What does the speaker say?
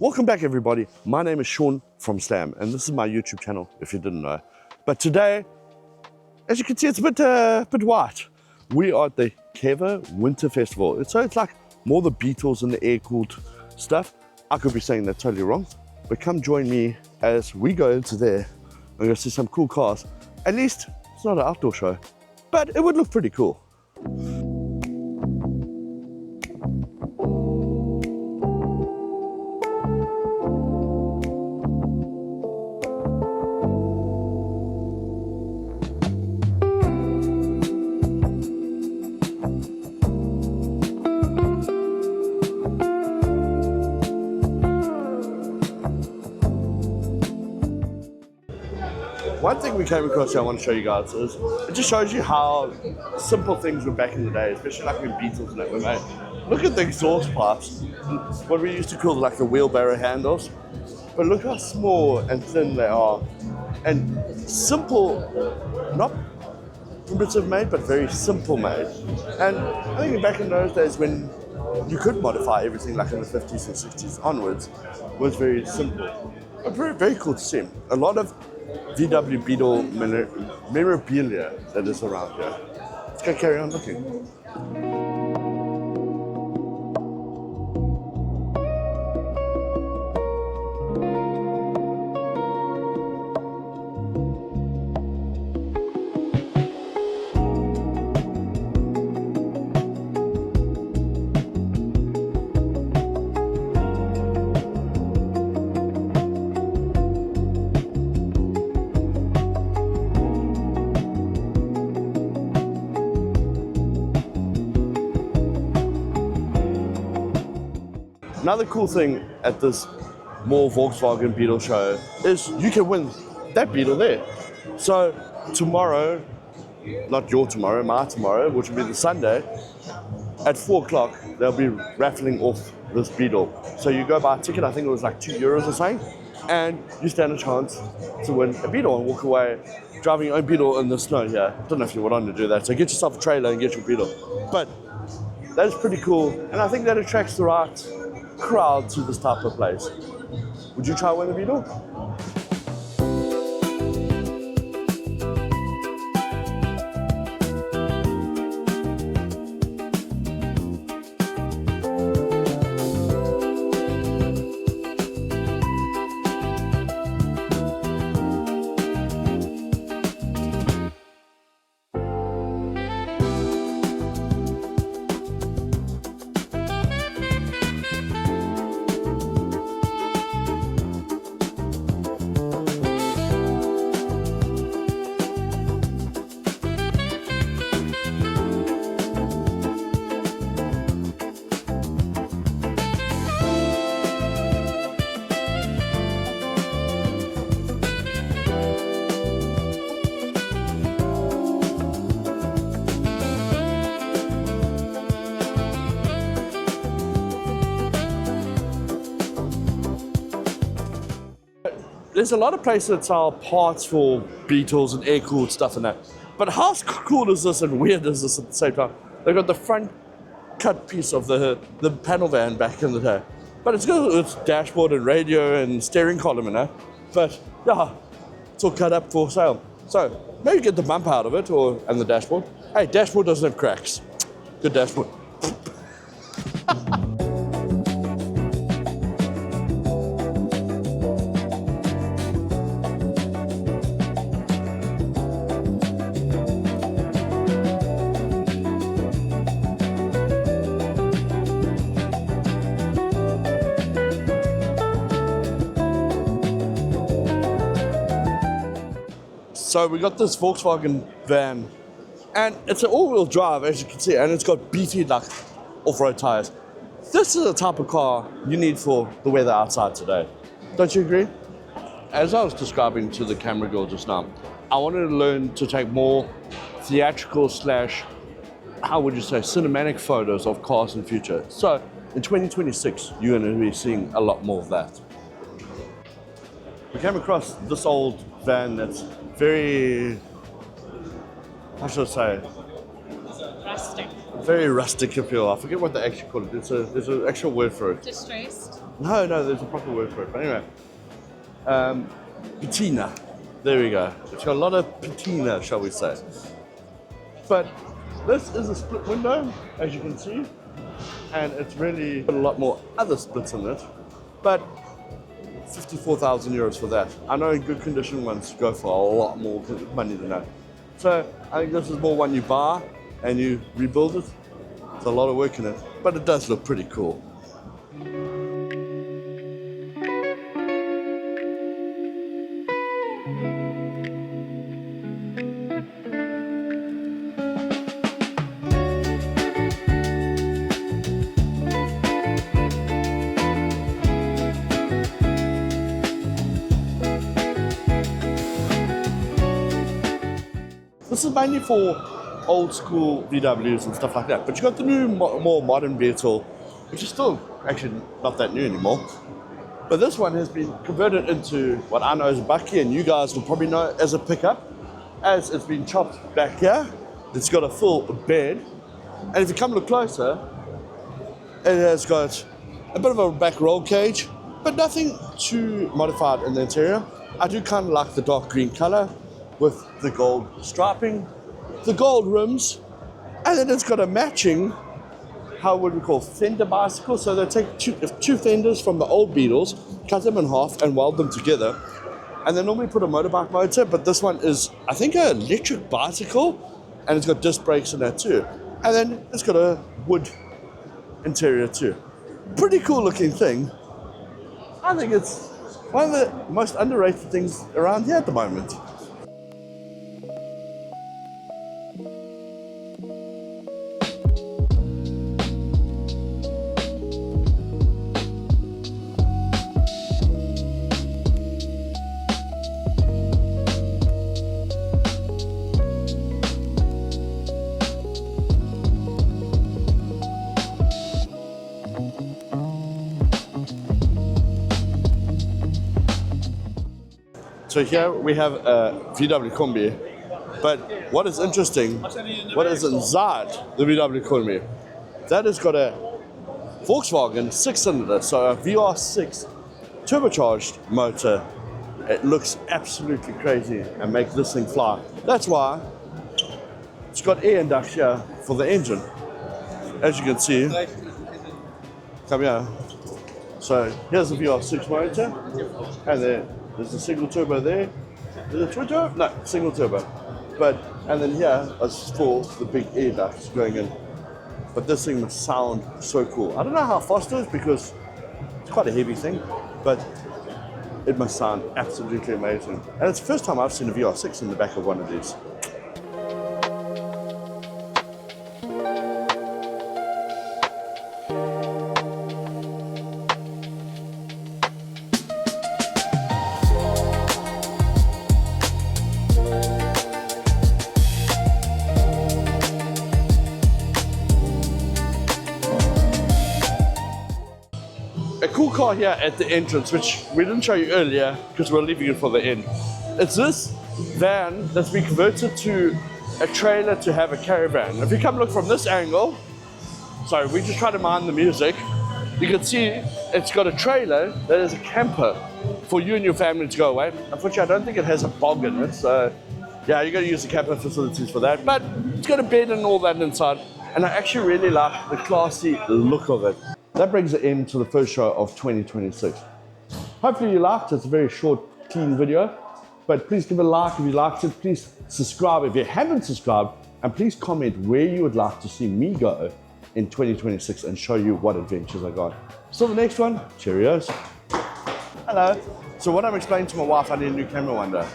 Welcome back everybody, my name is Sean from Slam and this is my YouTube channel if you didn't know. But today, as you can see, it's a bit white. We are at the Kever Winterfestijn. So it's like more the Beetles and the air-cooled stuff. I could be saying that totally wrong, but come join me as we go into there and go see some cool cars. At least it's not an outdoor show, but it would look pretty cool. One thing we came across here I want to show you guys is, it just shows you how simple things were back in the day, especially like when Beetles and that were made. Look at the exhaust pipes, what we used to call like the wheelbarrow handles, but look how small and thin they are. And simple, not primitive made, but very simple made. And I think back in those days when you could modify everything like in the 50s and 60s onwards, was very simple. But very, very cool to see. A lot of VW Beetle memorabilia that is around here. Let's go carry on looking. Another cool thing at this more Volkswagen Beetle show is you can win that Beetle there. So tomorrow, not your tomorrow, my tomorrow, which will be the Sunday, at 4 o'clock, they'll be raffling off this Beetle. So you go buy a ticket, I think it was like €2 or something, and you stand a chance to win a Beetle and walk away driving your own Beetle in the snow here. I don't know if you would want to do that, so get yourself a trailer and get your Beetle. But that is pretty cool, and I think that attracts the right crowd to this type of place. Would you try win the Beetle? There's a lot of places that sell parts for Beetles and air-cooled stuff and that. But how cool is this and weird is this at the same time? They've got the front cut piece of the panel van back in the day. But it's got its dashboard and radio and steering column in it. But yeah, it's all cut up for sale. So maybe get the bump out of it and the dashboard. Hey, dashboard doesn't have cracks. Good dashboard. So we got this Volkswagen van, and it's an all-wheel drive, as you can see, and it's got beefy like off-road tires. This is the type of car you need for the weather outside today. Don't you agree? As I was describing to the camera girl just now, I wanted to learn to take more theatrical / how would you say, cinematic photos of cars in the future. So in 2026, you're going to be seeing a lot more of that. We came across this old van that's very, how should I say? Rustic. Very rustic appeal. I forget what they actually call it. There's an actual word for it. Distressed. No, there's a proper word for it. But anyway, patina. There we go. It's got a lot of patina, shall we say. But this is a split window, as you can see. And it's really got a lot more other splits in it. But 54,000 euros for that. I know good condition ones go for a lot more money than that. So I think this is more one you buy and you rebuild it. It's a lot of work in it, but it does look pretty cool. This is mainly for old school VWs and stuff like that, but you got the new, more modern Beetle, which is still actually not that new anymore. But this one has been converted into what I know as a bucky, and you guys will probably know as a pickup, as it's been chopped back here. It's got a full bed, and if you come look closer, it has got a bit of a back roll cage, but nothing too modified in the interior. I do kind of like the dark green color with the gold striping, the gold rims, and then it's got a matching, how would we call, fender bicycle. So they take two fenders from the old Beetles, cut them in half and weld them together. And they normally put a motorbike motor, but this one is, I think, an electric bicycle, and it's got disc brakes in that too. And then it's got a wood interior too. Pretty cool looking thing. I think it's one of the most underrated things around here at the moment. So here we have a VW Kombi, but what is interesting, what is inside the VW Kombi, that has got a Volkswagen 6-cylinder, so a VR6 turbocharged motor. It looks absolutely crazy and makes this thing fly. That's why it's got air induct here for the engine. As you can see, come here. So here's the VR6 motor, and there's a single turbo there. Is it twin turbo? No, single turbo. And then here is for the big air ducts going in. But this thing must sound so cool. I don't know how fast it is because it's quite a heavy thing, but it must sound absolutely amazing. And it's the first time I've seen a VR6 in the back of one of these. A cool car here at the entrance, which we didn't show you earlier because we're leaving it for the end. It's this van that's been converted to a trailer to have a caravan. If you come look from this angle, sorry, we just try to mind the music, you can see it's got a trailer that is a camper for you and your family to go away. Unfortunately, I don't think it has a bog in it, so yeah, you got to use the camper facilities for that. But it's got a bed and all that inside, and I actually really like the classy look of it. That brings it into the first show of 2026. Hopefully you liked it. It's a very short, clean video. But please give it a like if you liked it. Please subscribe if you haven't subscribed. And please comment where you would like to see me go in 2026 and show you what adventures I got. So the next one, cheerios. Hello. So what I'm explaining to my wife, I need a new camera one day.